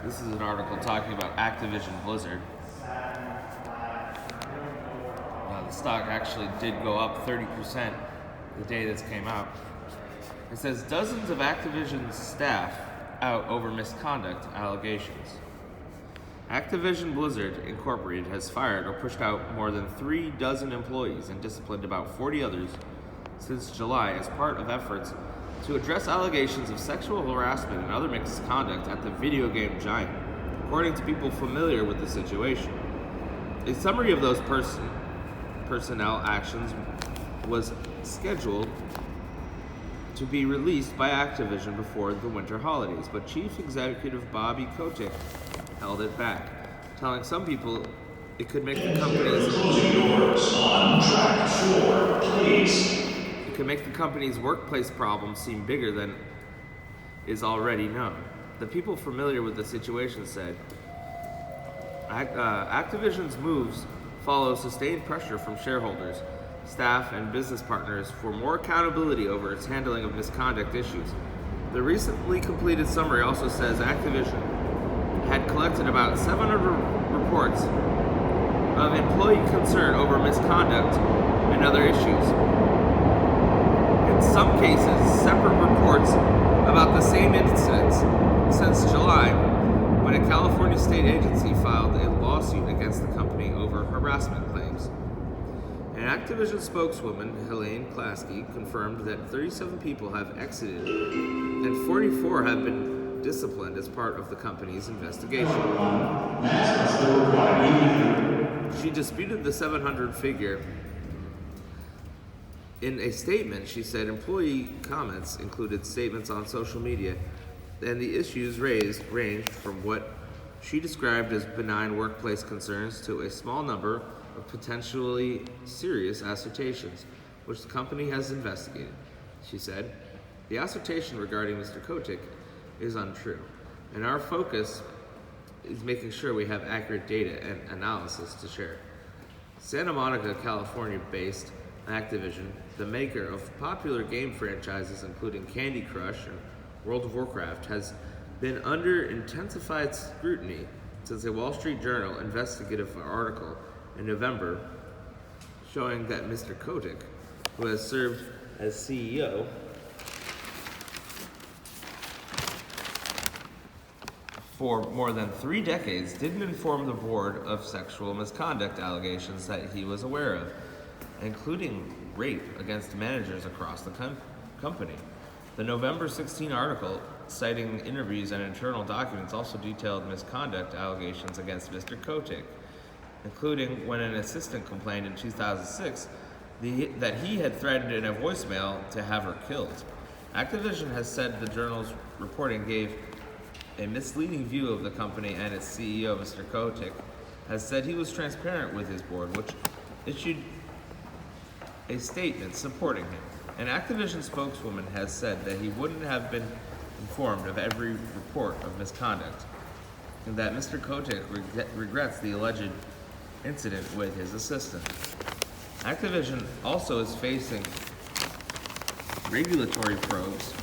This is an article talking about Activision Blizzard. The stock actually did go up 30% the day this came out. It says dozens of Activision's staff out over misconduct allegations. Activision Blizzard Incorporated has fired or pushed out more than 36 employees and disciplined about 40 others since July as part of efforts to address allegations of sexual harassment and other misconduct at the video game giant, according to people familiar with the situation. A summary of those personnel actions was scheduled to be released by Activision before the winter holidays, but Chief Executive Bobby Kotick held it back, telling some people it could make the company's on track 4, please. It could make the company's workplace problems seem bigger than is already known. The people familiar with the situation said Activision's moves follow sustained pressure from shareholders, staff, and business partners for more accountability over its handling of misconduct issues. The recently completed summary also says Activision had collected about 700 reports of employee concern over misconduct and other issues. In some cases, separate reports about the same incidents since July, when a California state agency filed a lawsuit against the company over harassment claims. An Activision spokeswoman, Helene Klasky, confirmed that 37 people have exited and 44 have been disciplined as part of the company's investigation. She disputed the 700 figure. In a statement, she said employee comments included statements on social media, and the issues raised ranged from what she described as benign workplace concerns to a small number of potentially serious assertions, which the company has investigated. She said, "The assertion regarding Mr. Kotick is untrue, and our focus is making sure we have accurate data and analysis to share." Santa Monica, California-based Activision, the maker of popular game franchises including Candy Crush and World of Warcraft, has been under intensified scrutiny since a Wall Street Journal investigative article in November showing that Mr. Kotick, who has served as CEO for more than 3 decades, didn't inform the board of sexual misconduct allegations that he was aware of, including rape against managers across the company. The November 16 article, citing interviews and internal documents, also detailed misconduct allegations against Mr. Kotick, including when an assistant complained in 2006 that he had threatened in a voicemail to have her killed. Activision has said the journal's reporting gave a misleading view of the company, and its CEO, Mr. Kotick, has said he was transparent with his board, which issued a statement supporting him. An Activision spokeswoman has said that he wouldn't have been informed of every report of misconduct, and that Mr. Kotick regrets the alleged incident with his assistant. Activision also is facing regulatory probes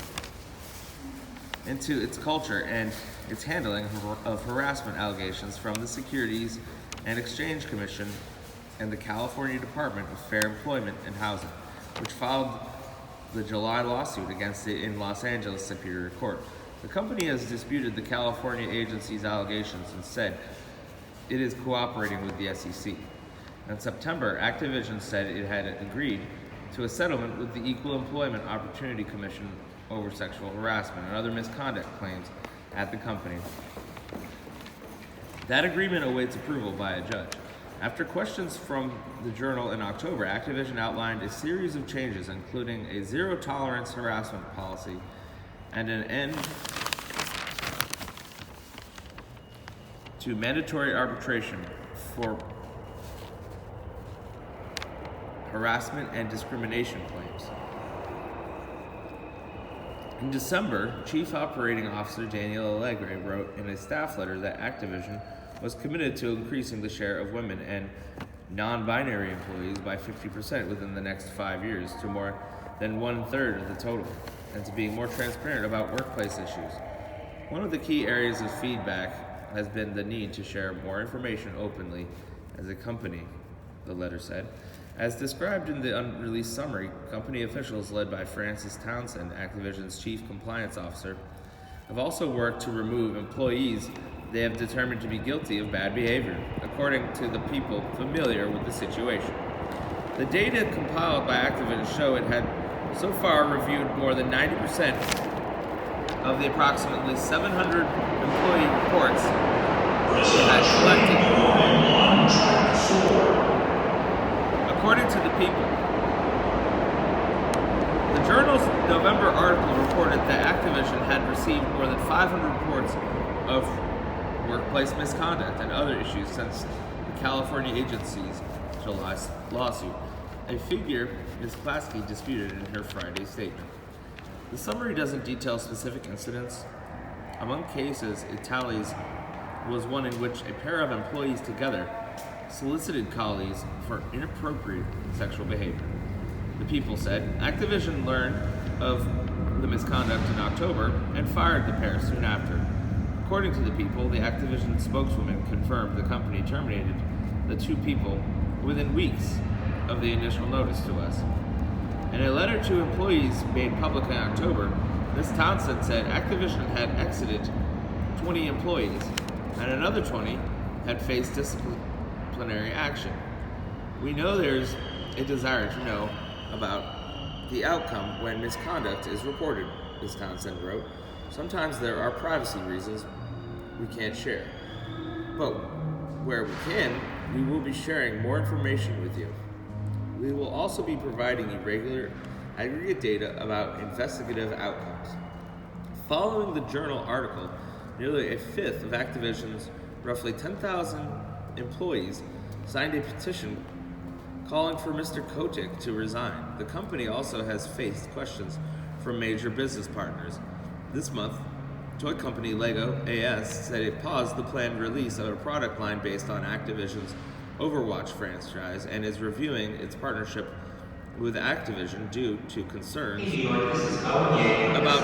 into its culture and its handling of harassment allegations from the Securities and Exchange Commission and the California Department of Fair Employment and Housing, which filed the July lawsuit against it in Los Angeles Superior Court. The company has disputed the California agency's allegations and said it is cooperating with the SEC. In September, Activision said it had agreed to a settlement with the Equal Employment Opportunity Commission over sexual harassment and other misconduct claims at the company. That agreement awaits approval by a judge. After questions from the Journal in October, Activision outlined a series of changes, including a zero-tolerance harassment policy and an end to mandatory arbitration for harassment and discrimination claims. In December, Chief Operating Officer Daniel Allegre wrote in a staff letter that Activision was committed to increasing the share of women and non-binary employees by 50% within the next 5 years to more than 1/3 of the total, and to being more transparent about workplace issues. One of the key areas of feedback has been the need to share more information openly as a company, the letter said. As described in the unreleased summary, company officials led by Francis Townsend, Activision's chief compliance officer, have also worked to remove employees they have determined to be guilty of bad behavior, according to the people familiar with the situation. The data compiled by Activision show it had so far reviewed more than 90% of the approximately 700 employee reports it had collected. According to the people, the Journal's November article reported that Activision had received more than 500 reports of workplace misconduct and other issues since the California agency's July lawsuit, a figure Ms. Klasky disputed in her Friday statement. The summary doesn't detail specific incidents. Among cases it tallies was one in which a pair of employees together solicited colleagues for inappropriate sexual behavior. The people said Activision learned of the misconduct in October and fired the pair soon after. According to the people, the Activision spokeswoman confirmed the company terminated the two people within weeks of the initial notice to us. In a letter to employees made public in October, Ms. Townsend said Activision had exited 20 employees and another 20 had faced disciplinary action. We know there's a desire to know about the outcome when misconduct is reported, Ms. Townsend wrote. Sometimes there are privacy reasons we can't share. But where we can, we will be sharing more information with you. We will also be providing you regular aggregate data about investigative outcomes. Following the Journal article, nearly a fifth of Activision's roughly 10,000 employees signed a petition calling for Mr. Kotick to resign. The company also has faced questions from major business partners. This month, toy company Lego AS said it paused the planned release of a product line based on Activision's Overwatch franchise and is reviewing its partnership with Activision due to concerns about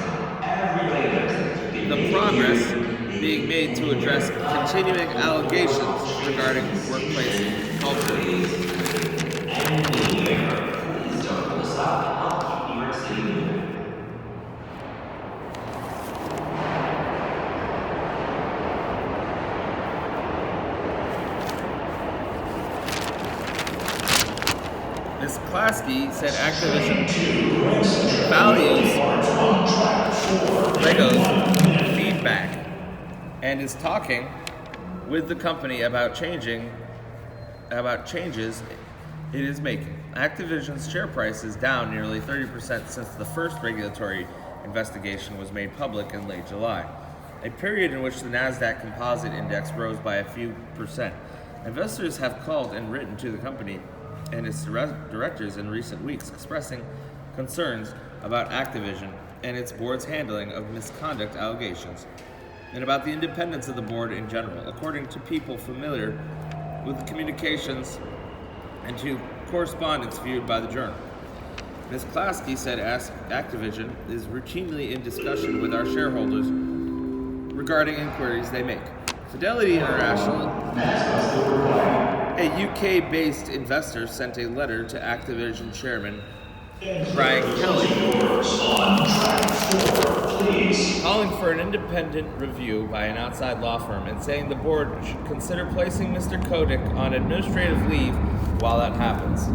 the progress being made to address continuing allegations regarding workplace culture. Please don't pull us up and help keep New York City moving. Ms. Klasky said Activision values Lego's feedback and is talking with the company about changes it is making. Activision's share price is down nearly 30% since the first regulatory investigation was made public in late July, a period in which the NASDAQ Composite Index rose by a few percent. Investors have called and written to the company and its directors in recent weeks expressing concerns about Activision and its board's handling of misconduct allegations, and about the independence of the board in general, according to people familiar with the communications and to correspondence viewed by the Journal. Ms. Klasky said Activision is routinely in discussion with our shareholders regarding inquiries they make. Fidelity International, a UK-based investor, sent a letter to Activision chairman Brian Kelly calling for an independent review by an outside law firm and saying the board should consider placing Mr. Kotick on administrative leave while that happens.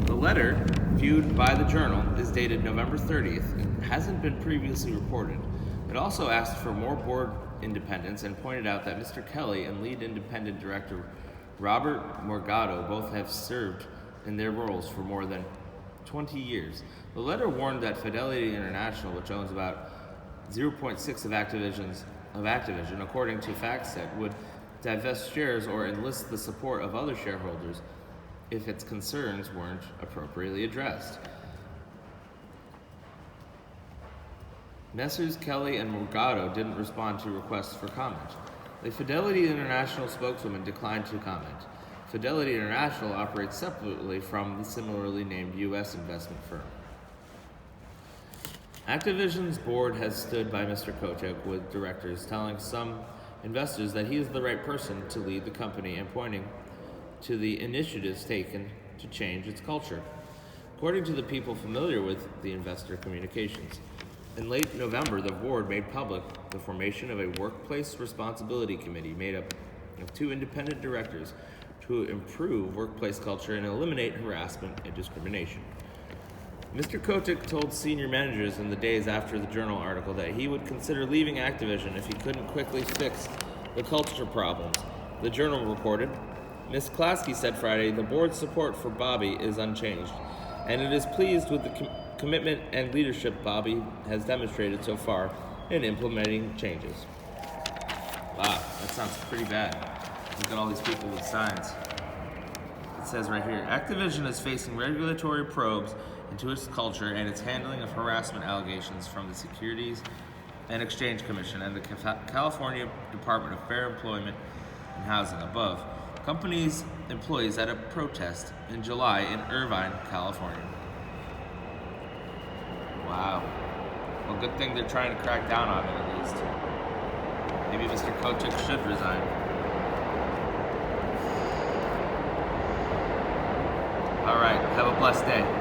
The letter, viewed by the Journal, is dated November 30th and hasn't been previously reported. It also asked for more board independence and pointed out that Mr. Kelly and lead independent director Robert Morgado both have served in their roles for more than 20 years. The letter warned that Fidelity International, which owns about 0.6% of Activision, according to FactSet, would divest shares or enlist the support of other shareholders if its concerns weren't appropriately addressed. Messrs. Kelly and Morgado didn't respond to requests for comment. The Fidelity International spokeswoman declined to comment. Fidelity International operates separately from the similarly named U.S. investment firm. Activision's board has stood by Mr. Kotick with directors telling some investors that he is the right person to lead the company and pointing to the initiatives taken to change its culture. According to the people familiar with the investor communications, in late November, the board made public the formation of a workplace responsibility committee made up of 2 independent directors to improve workplace culture and eliminate harassment and discrimination. Mr. Kotick told senior managers in the days after the Journal article that he would consider leaving Activision if he couldn't quickly fix the culture problems. The Journal reported, Ms. Klasky said Friday, the board's support for Bobby is unchanged, and it is pleased with the commitment and leadership Bobby has demonstrated so far in implementing changes. Wow, that sounds pretty bad. Look at all these people with signs. It says right here, Activision is facing regulatory probes into its culture and its handling of harassment allegations from the Securities and Exchange Commission and the California Department of Fair Employment and Housing above. Company's employees at a protest in July in Irvine, California. Wow. Well, good thing they're trying to crack down on it at least. Maybe Mr. Kotick should resign. All right, have a blessed day.